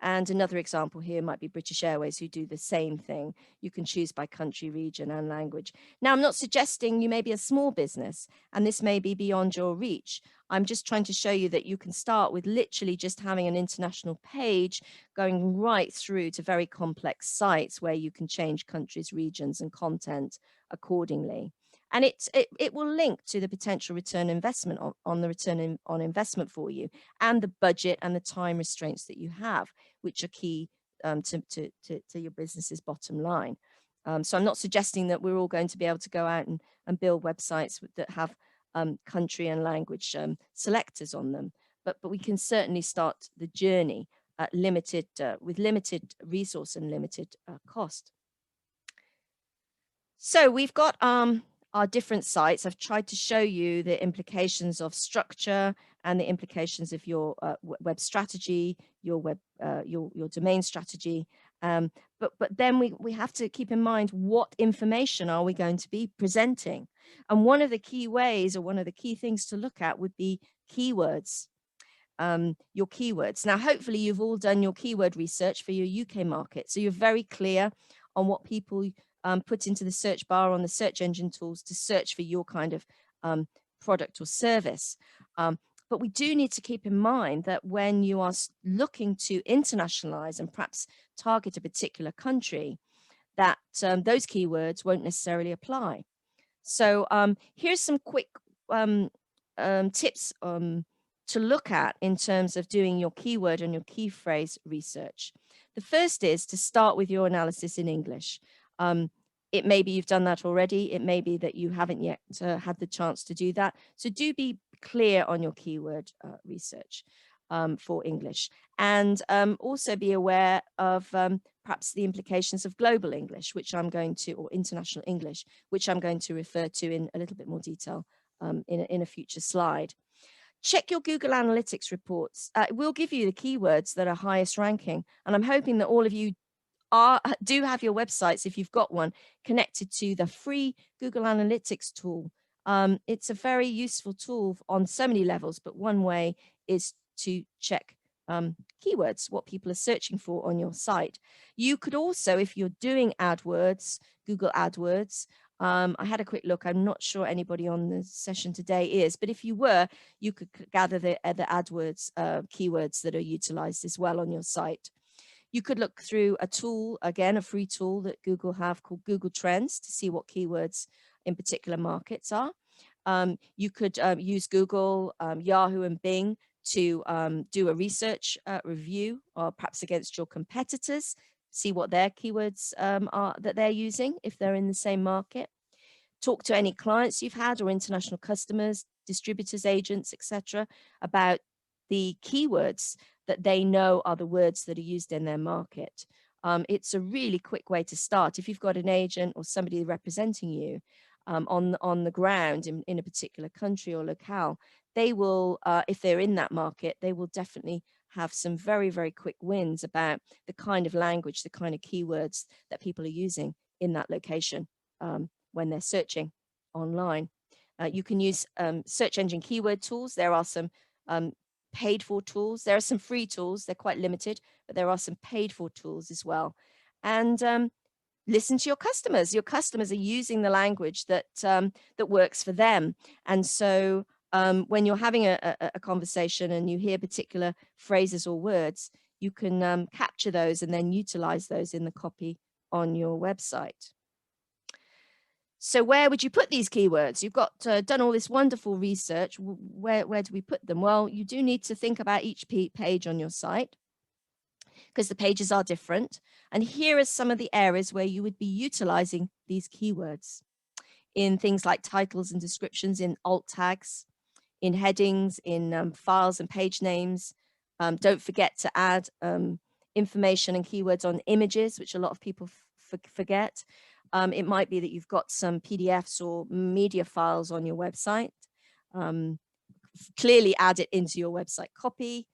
Speaker 2: And another example here might be British Airways, who do the same thing. You can choose by country, region, and language. Now, I'm not suggesting you may be a small business and this may be beyond your reach. I'm just trying to show you that you can start with literally just having an international page going right through to very complex sites where you can change countries, regions, and content accordingly. And it will link to the potential return investment on the return on investment for you, and the budget and the time restraints that you have, which are key to your business's bottom line. So I'm not suggesting that we're all going to be able to go out and build websites that have country and language selectors on them. But we can certainly start the journey at with limited resource and limited cost. So we've got our different sites. I've tried to show you the implications of structure and the implications of your web strategy, your domain strategy. But then we have to keep in mind, what information are we going to be presenting? And one of the key ways, or one of the key things to look at, would be keywords. Your keywords. Now, hopefully you've all done your keyword research for your UK market. So you're very clear on what people put into the search bar on the search engine tools to search for your kind of product or service. But we do need to keep in mind that when you are looking to internationalize and perhaps target a particular country, that those keywords won't necessarily apply. So here's some quick tips to look at in terms of doing your keyword and your key phrase research. The first is to start with your analysis in English. It may be you've done that already. It may be that you haven't yet had the chance to do that. So do be clear on your keyword research for English, and also be aware of perhaps the implications of global English, which I'm going to, or international English, which I'm going to refer to in a little bit more detail in a future slide. Check your Google Analytics reports. It will give you the keywords that are highest ranking. And I'm hoping that all of you do have your websites, if you've got one, connected to the free Google Analytics tool. It's a very useful tool on so many levels, but one way is to check keywords, what people are searching for on your site. You could also, if you're doing AdWords, Google AdWords, I had a quick look. I'm not sure anybody on the session today is, but if you were, you could gather the AdWords keywords that are utilized as well on your site. You could look through a tool, again, a free tool that Google have called Google Trends, to see what keywords in particular markets are. You could use Google, Yahoo and Bing to do a research review, or perhaps against your competitors, see what their keywords are that they're using if they're in the same market. Talk to any clients you've had or international customers, distributors, agents, etc., about the keywords that they know are the words that are used in their market. It's a really quick way to start. If you've got an agent or somebody representing you on the ground in a particular country or locale, they will, if they're in that market, they will definitely have some very, very quick wins about the kind of language, the kind of keywords that people are using in that location when they're searching online. You can use search engine keyword tools. There are some paid for tools. There are some free tools. They're quite limited, but there are some paid for tools as well. And listen to your customers. Your customers are using the language that that works for them. And so when you're having a conversation and you hear particular phrases or words, you can capture those and then utilize those in the copy on your website. So where would you put these keywords? You've got done all this wonderful research. Where do we put them? Well, you do need to think about each page on your site, because the pages are different. And here are some of the areas where you would be utilizing these keywords: in things like titles and descriptions, in alt tags, in headings, in files and page names. Don't forget to add information and keywords on images, which a lot of people forget. It might be that you've got some PDFs or media files on your website. Clearly add it into your website copy.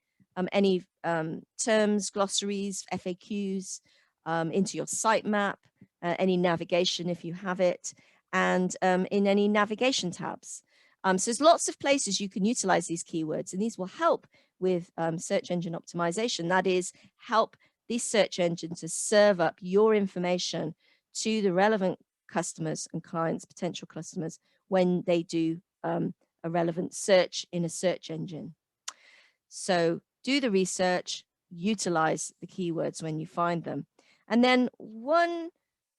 Speaker 2: Any terms, glossaries, FAQs, into your sitemap, any navigation if you have it, and in any navigation tabs. So there's lots of places you can utilize these keywords, and these will help with search engine optimization. That is, help these search engines to serve up your information to the relevant customers and clients, potential customers, when they do a relevant search in a search engine. So do the research, utilize the keywords when you find them. And then one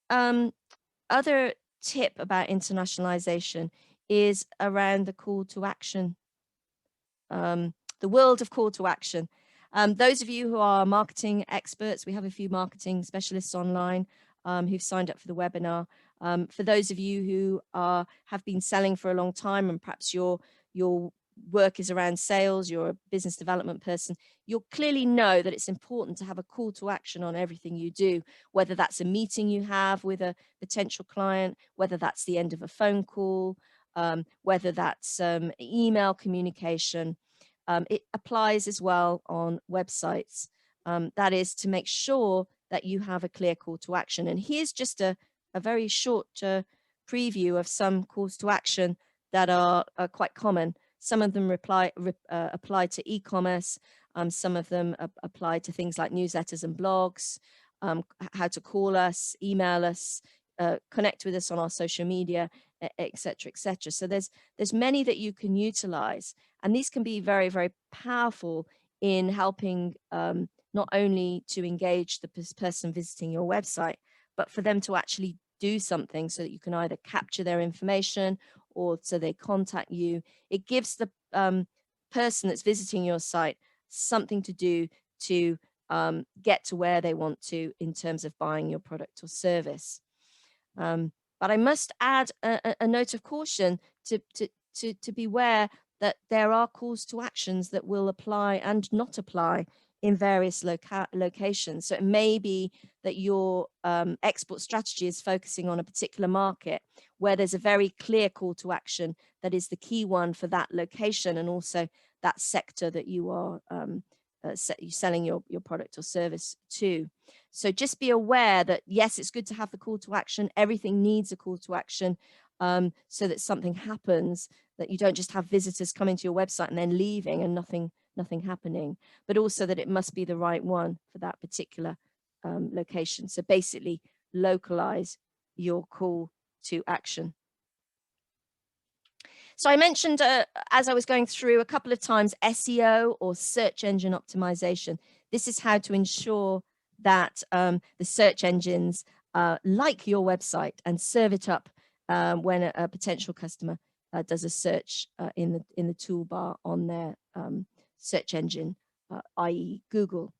Speaker 2: other tip about internationalization is around the call to action, the world of call to action. Those of you who are marketing experts, we have a few marketing specialists online. who've signed up for the webinar. For those of you who have been selling for a long time, and perhaps your work is around sales, you're a business development person, you'll clearly know that it's important to have a call to action on everything you do, whether that's a meeting you have with a potential client, whether that's the end of a phone call, whether that's email communication. It applies as well on websites. That is to make sure that you have a clear call to action. And here's just a very short preview of some calls to action that are quite common. Some of them apply to e-commerce. Some of them apply to things like newsletters and blogs, how to call us, email us, connect with us on our social media, etc., etc. So there's many that you can utilize, and these can be very, very powerful in helping not only to engage the person visiting your website, but for them to actually do something so that you can either capture their information or so they contact you. It gives the person that's visiting your site something to do to get to where they want to in terms of buying your product or service. But I must add a note of caution to beware that there are calls to actions that will apply and not apply in various locations. So it may be that your export strategy is focusing on a particular market where there's a very clear call to action that is the key one for that location and also that sector that you are selling your product or service to. So just be aware that, yes, it's good to have the call to action. Everything needs a call to action so that something happens, that you don't just have visitors coming to your website and then leaving and nothing happening, but also that it must be the right one for that particular location. So basically localize your call to action. So I mentioned as I was going through a couple of times SEO or search engine optimization. This is how to ensure that the search engines like your website and serve it up when a potential customer does a search in the toolbar on their search engine, i.e. Google.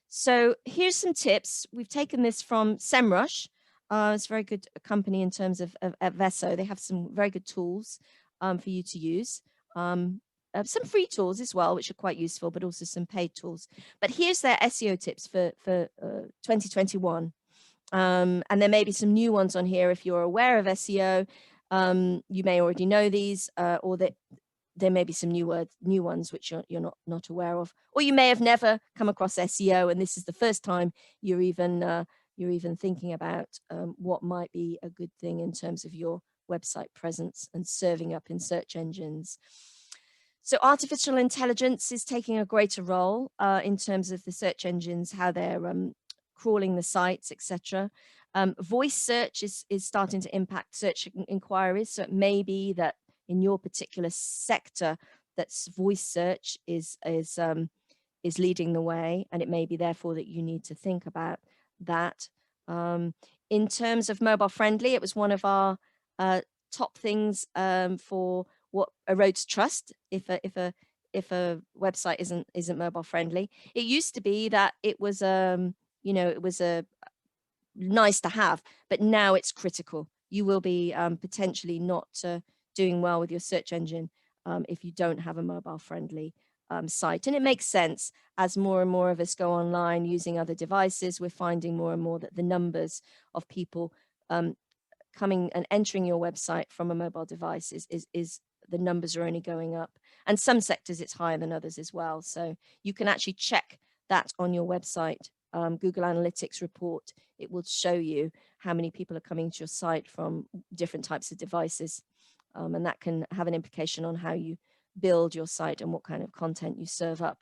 Speaker 2: So here's some tips. We've taken this from SEMrush. It's a very good company in terms of SEO. They have some very good tools for you to use. Some free tools as well, which are quite useful, but also some paid tools. But here's their SEO tips for 2021. And there may be some new ones on here. If you're aware of SEO, you may already know these, or that there may be some new ones which you're not aware of, or you may have never come across SEO, and this is the first time you're even thinking about what might be a good thing in terms of your website presence and serving up in search engines. So artificial intelligence is taking a greater role in terms of the search engines, how they're crawling the sites, etc. Voice search is starting to impact search inquiries. So it may be that in your particular sector, that voice search is leading the way, and it may be therefore that you need to think about that. In terms of mobile friendly, it was one of our top things for what erodes trust if a website isn't mobile friendly. It used to be that it was it was a nice to have, but now it's critical. You will be potentially not doing well with your search engine if you don't have a mobile friendly site. And it makes sense as more and more of us go online using other devices. We're finding more and more that the numbers of people coming and entering your website from a mobile device is the numbers are only going up. And some sectors it's higher than others as well. So you can actually check that on your website. Google Analytics report, it will show you how many people are coming to your site from different types of devices. And that can have an implication on how you build your site and what kind of content you serve up.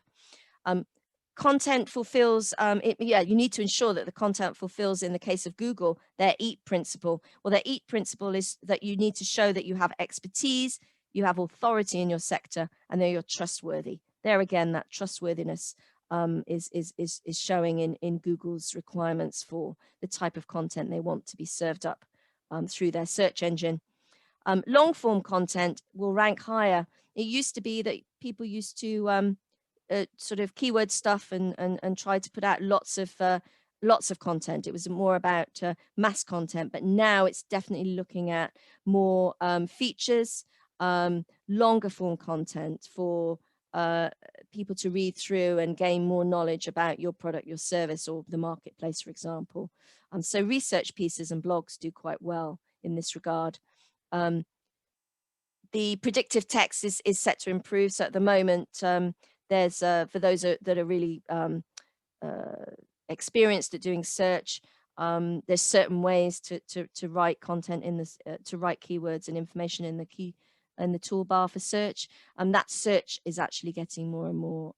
Speaker 2: Content fulfills, you need to ensure that the content fulfills, in the case of Google, their EAT principle. Well, their EAT principle is that you need to show that you have expertise, you have authority in your sector, and that you're trustworthy. There again, that trustworthiness is showing in Google's requirements for the type of content they want to be served up through their search engine. Long form content will rank higher. It used to be that people used to sort of keyword stuff and try to put out lots of lots of content. It was more about mass content, but now it's definitely looking at more features, longer form content for people to read through and gain more knowledge about your product, your service, or the marketplace, for example. So research pieces and blogs do quite well in this regard. The predictive text is set to improve. So at the moment, there's for those that are really experienced at doing search, there's certain ways to write content in this, to write keywords and information in the toolbar for search. That search is actually getting more and more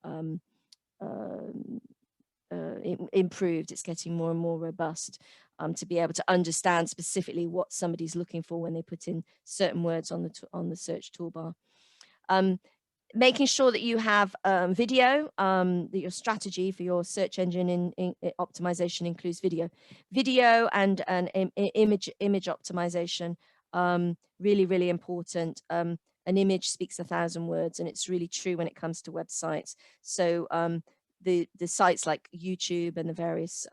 Speaker 2: improved. It's getting more and more robust to be able to understand specifically what somebody's looking for when they put in certain words on the search toolbar. Making sure that you have video, that your strategy for your search engine in optimization includes video and image optimization. Really, really important. An image speaks 1,000 words, and it's really true when it comes to websites. So the sites like YouTube and the various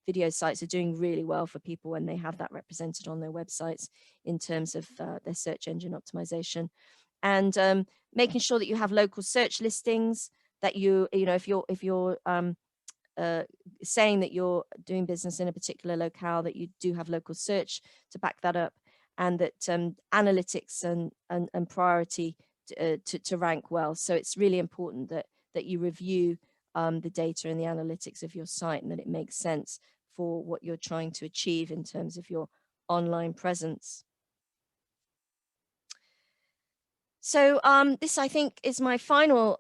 Speaker 2: video sites are doing really well for people when they have that represented on their websites in terms of their search engine optimization. And making sure that you have local search listings, that you know, if you're saying that you're doing business in a particular locale, that you do have local search to back that up, and that analytics and priority to rank well. So it's really important that you review the data and the analytics of your site, and that it makes sense for what you're trying to achieve in terms of your online presence. So this, I think, is my final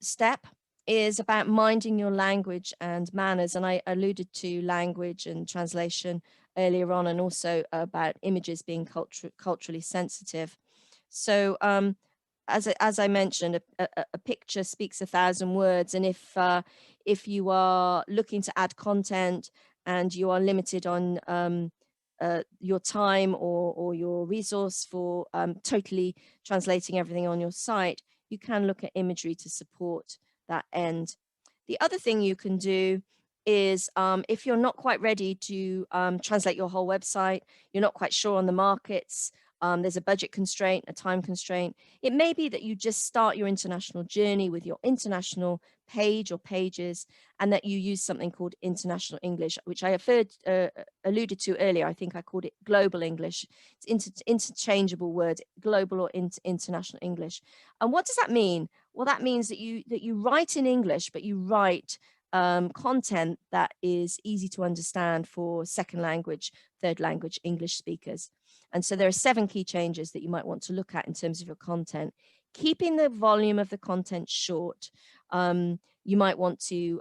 Speaker 2: step, is about minding your language and manners. And I alluded to language and translation earlier on, and also about images being culturally sensitive. So as I mentioned, a picture speaks 1,000 words. And if you are looking to add content and you are limited on your time or your resource for totally translating everything on your site, you can look at imagery to support that end. The other thing you can do is if you're not quite ready to translate your whole website, you're not quite sure on the markets, there's a budget constraint, a time constraint, it may be that you just start your international journey with your international page or pages, and that you use something called International English, which I alluded to earlier. I think I called it Global English. It's interchangeable word, global or international English. And what does that mean? Well, that means that you write in English, but you write content that is easy to understand for second language, third language English speakers. And so there are 7 key changes that you might want to look at in terms of your content. Keeping the volume of the content short. You might want to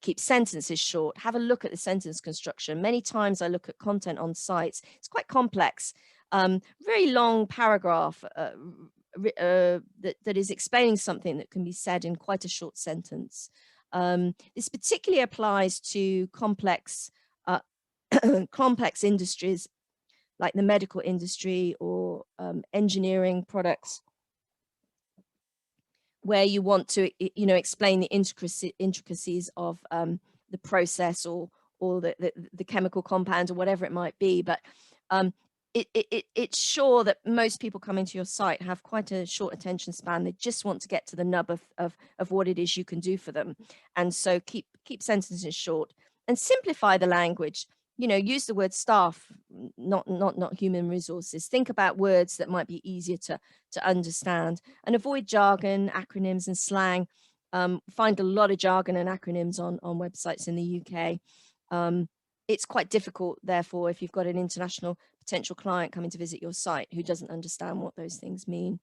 Speaker 2: keep sentences short. Have a look at the sentence construction. Many times I look at content on sites. It's quite complex. Very long paragraph that is explaining something that can be said in quite a short sentence. This particularly applies to complex complex industries like the medical industry or engineering products, where you want to, you know, explain the intricacies of the process or the chemical compound or whatever it might be. But it's sure that most people coming to your site have quite a short attention span. They just want to get to the nub of what it is you can do for them. And so keep sentences short and simplify the language. You know, use the word staff, not human resources. Think about words that might be easier to understand, and avoid jargon, acronyms, and slang. Find a lot of jargon and acronyms on websites in the UK. It's quite difficult, therefore, if you've got an international potential client coming to visit your site who doesn't understand what those things mean.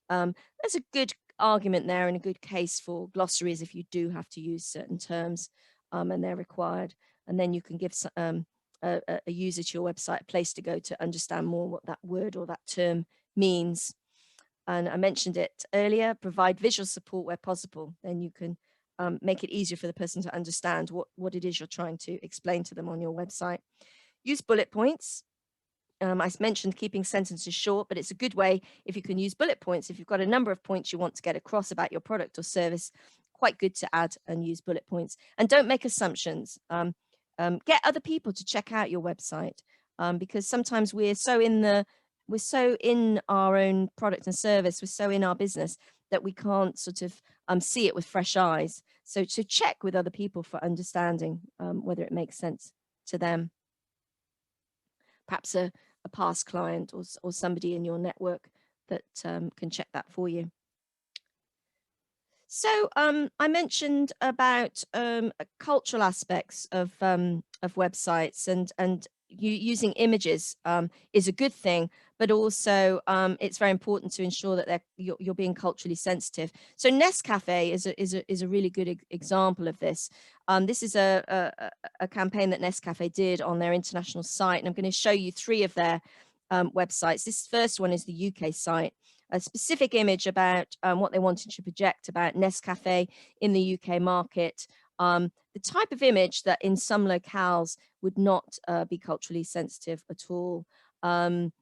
Speaker 2: There's a good argument there and a good case for glossaries if you do have to use certain terms and they're required. And then you can give a user to your website a place to go to understand more what that word or that term means. And I mentioned it earlier, provide visual support where possible. Then you can make it easier for the person to understand what it is you're trying to explain to them on your website. Use bullet points. I mentioned keeping sentences short, but it's a good way if you can use bullet points. If you've got a number of points you want to get across about your product or service quite good to add and use bullet points. And don't make assumptions. Get other people to check out your website, because sometimes we're so in our own product and service, we're so in our business that we can't sort of see it with fresh eyes. So to check with other people for understanding whether it makes sense to them. Perhaps a past client or somebody in your network that can check that for you. So I mentioned about cultural aspects of websites, and using images is a good thing, but also it's very important to ensure that you're being culturally sensitive. So Nescafe is a really good example of this. This is a campaign that Nescafe did on their international site, and I'm going to show you 3 of their websites. This first one is the UK site. A specific image about what they wanted to project about Nescafe in the UK market. The type of image that in some locales would not be culturally sensitive at all. And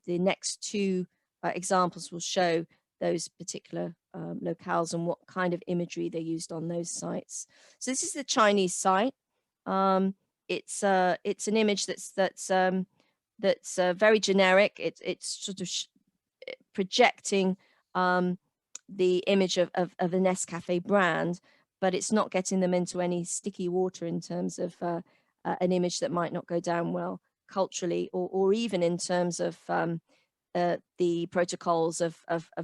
Speaker 2: the next 2 examples will show those particular locales and what kind of imagery they used on those sites. So this is the Chinese site. It's an image that's very generic. It's sort of projecting the image of a Nescafe brand, but it's not getting them into any sticky water in terms of an image that might not go down well culturally, or even in terms of the protocols of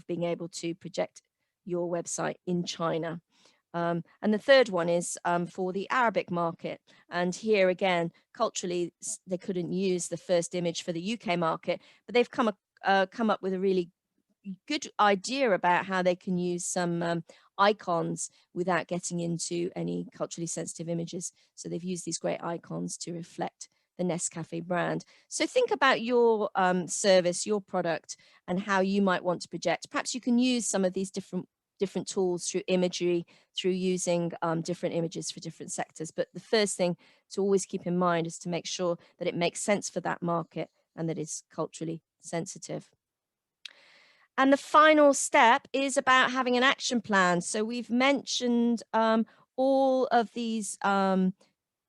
Speaker 2: being able to project your website in China. And the third one is for the Arabic market. And here again, culturally, they couldn't use the first image for the UK market, but they've come up with a really good idea about how they can use some icons without getting into any culturally sensitive images. So they've used these great icons to reflect the Nescafe brand. So think about your service, your product, and how you might want to project. Perhaps you can use some of these different tools through imagery, through using different images for different sectors. But the first thing to always keep in mind is to make sure that it makes sense for that market and that it's culturally sensitive. And the final step is about having an action plan. So we've mentioned all of these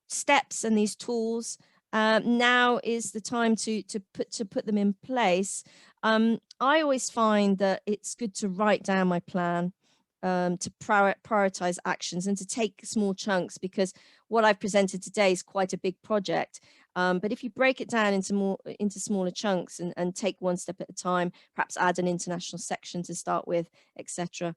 Speaker 2: steps and these tools. Now is the time to put them in place. I always find that it's good to write down my plan, to prioritize actions and to take small chunks, because what I've presented today is quite a big project. But if you break it down into smaller chunks and take one step at a time, perhaps add an international section to start with, etc.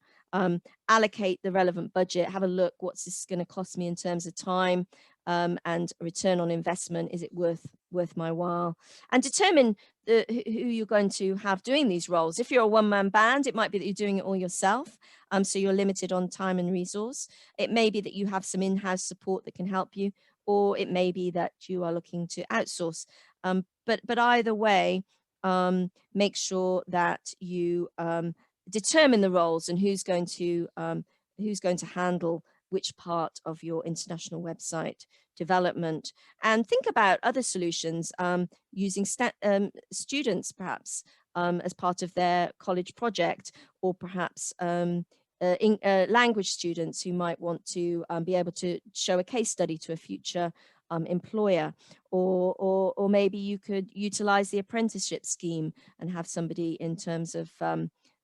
Speaker 2: Allocate the relevant budget, have a look, what's this going to cost me in terms of time and return on investment? Is it worth my while? And determine who you're going to have doing these roles. If you're a one-man band, it might be that you're doing it all yourself, so you're limited on time and resource. It may be that you have some in-house support that can help you, or it may be that you are looking to outsource. But either way, make sure that you determine the roles and who's going to handle which part of your international website development. And think about other solutions, using students perhaps as part of their college project, or perhaps language students who might want to be able to show a case study to a future employer, or maybe you could utilize the apprenticeship scheme and have somebody in terms of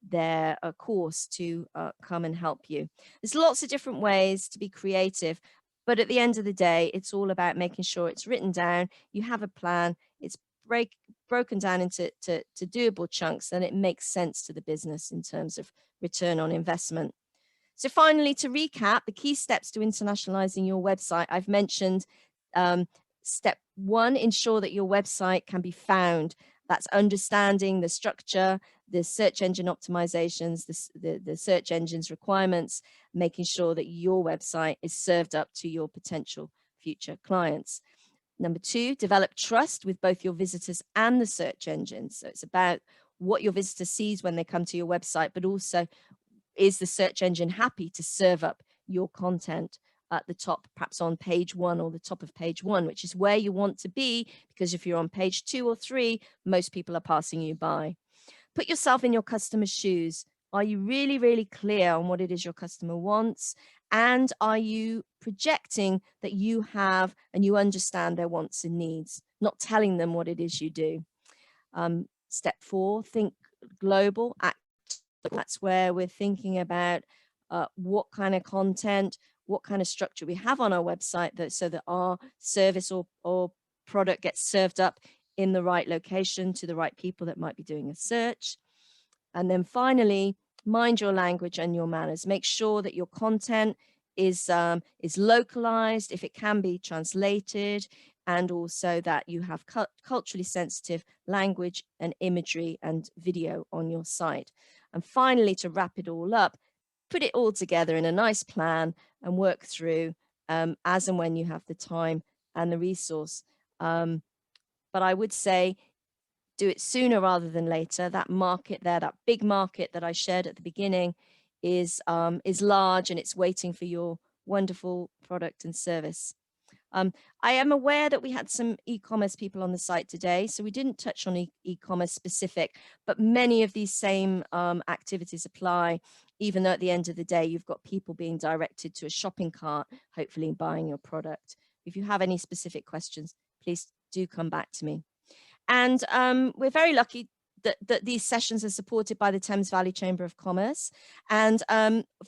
Speaker 2: their course to come and help you. There's lots of different ways to be creative, but at the end of the day, it's all about making sure it's written down, you have a plan, it's broken down into doable chunks, and it makes sense to the business in terms of return on investment. So finally, to recap, the key steps to internationalizing your website, I've mentioned step 1, ensure that your website can be found. That's understanding the structure, the search engine optimizations, the search engine's requirements, making sure that your website is served up to your potential future clients. Number 2, develop trust with both your visitors and the search engines. So it's about what your visitor sees when they come to your website, but also, is the search engine happy to serve up your content at the top, perhaps on page 1 or the top of page 1, which is where you want to be, because if you're on page 2 or 3, most people are passing you by. Put yourself in your customer's shoes. Are you really, really clear on what it is your customer wants? And are you projecting that you have and you understand their wants and needs, not telling them what it is you do? Step 4, think global. That's where we're thinking about what kind of content, what kind of structure we have on our website so that our service or product gets served up in the right location to the right people that might be doing a search. And then finally, mind your language and your manners. Make sure that your content is localized, if it can be translated, and also that you have culturally sensitive language and imagery and video on your site. And finally, to wrap it all up, put it all together in a nice plan and work through as and when you have the time and the resource. But I would say do it sooner rather than later. That market there, that big market that I shared at the beginning is large, and it's waiting for your wonderful product and service. I am aware that we had some e-commerce people on the site today, so we didn't touch on e-commerce specific, but many of these same activities apply, even though at the end of the day, you've got people being directed to a shopping cart, hopefully buying your product. If you have any specific questions, please do come back to me. And we're very lucky that these sessions are supported by the Thames Valley Chamber of Commerce. And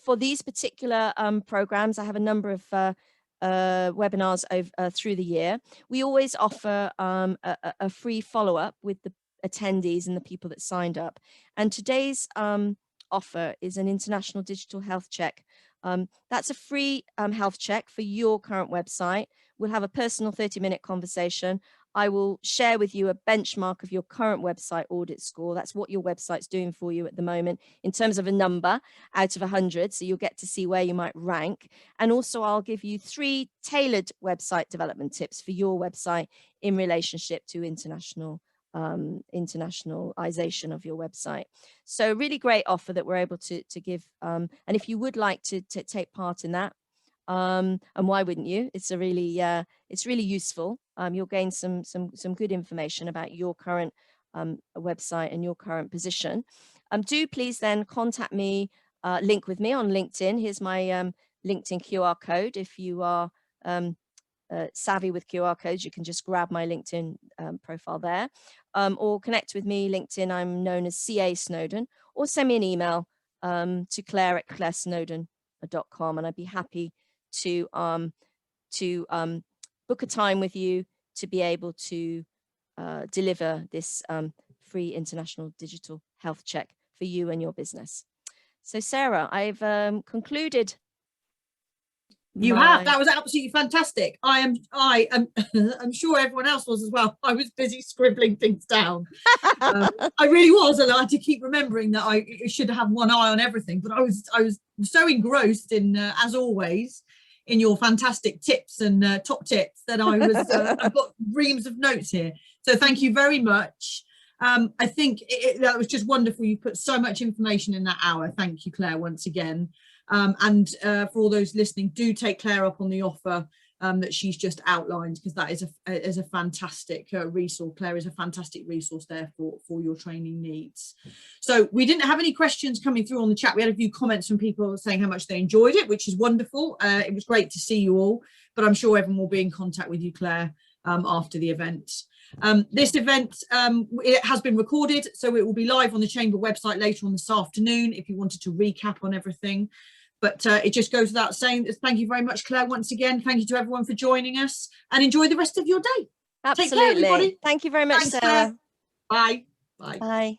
Speaker 2: for these particular programs, I have a number of webinars through the year. We always offer a free follow-up with the attendees and the people that signed up. And today's offer is an international digital health check. That's a free health check for your current website. We'll have a personal 30-minute conversation. I will share with you a benchmark of your current website audit score. That's what your website's doing for you at the moment in terms of a number out of 100. So you'll get to see where you might rank. And also I'll give you 3 tailored website development tips for your website in relationship to internationalization of your website. So really great offer that we're able to give. And if you would like to take part in that, and why wouldn't you? It's really useful. You'll gain some good information about your current website and your current position. Do please then contact me, link with me on LinkedIn. Here's my LinkedIn QR code. If you are savvy with QR codes, you can just grab my LinkedIn profile there, or connect with me LinkedIn. I'm known as CA Snowdon, or send me an email to claire@clairesnowdon.com, and I'd be happy to book a time with you to be able to deliver this free international digital health check for you and your business. So Sarah, I've concluded.
Speaker 1: You have. That was absolutely fantastic. I am I'm sure everyone else was as well. I was busy scribbling things down. I really was, and I had to keep remembering that I should have one eye on everything. But I was so engrossed in, as always, in your fantastic tips and top tips that I've got reams of notes here. So thank you very much. I think that was just wonderful. You put so much information in that hour. Thank you, Claire, once again. And for all those listening, do take Claire up on the offer that she's just outlined, because that is a fantastic resource. Claire is a fantastic resource there for your training needs. So we didn't have any questions coming through on the chat. We had a few comments from people saying how much they enjoyed it, which is wonderful. It was great to see you all, but I'm sure everyone will be in contact with you, Claire, after the event. This event, it has been recorded, so it will be live on the Chamber website later on this afternoon if you wanted to recap on everything. But it just goes without saying, thank you very much, Claire, once again. Thank you to everyone for joining us, and enjoy the rest of your day.
Speaker 2: Absolutely.
Speaker 1: Take care, everybody.
Speaker 2: Thank you very much,
Speaker 1: Thanks,
Speaker 2: Sarah.
Speaker 1: Claire. Bye. Bye.
Speaker 2: Bye.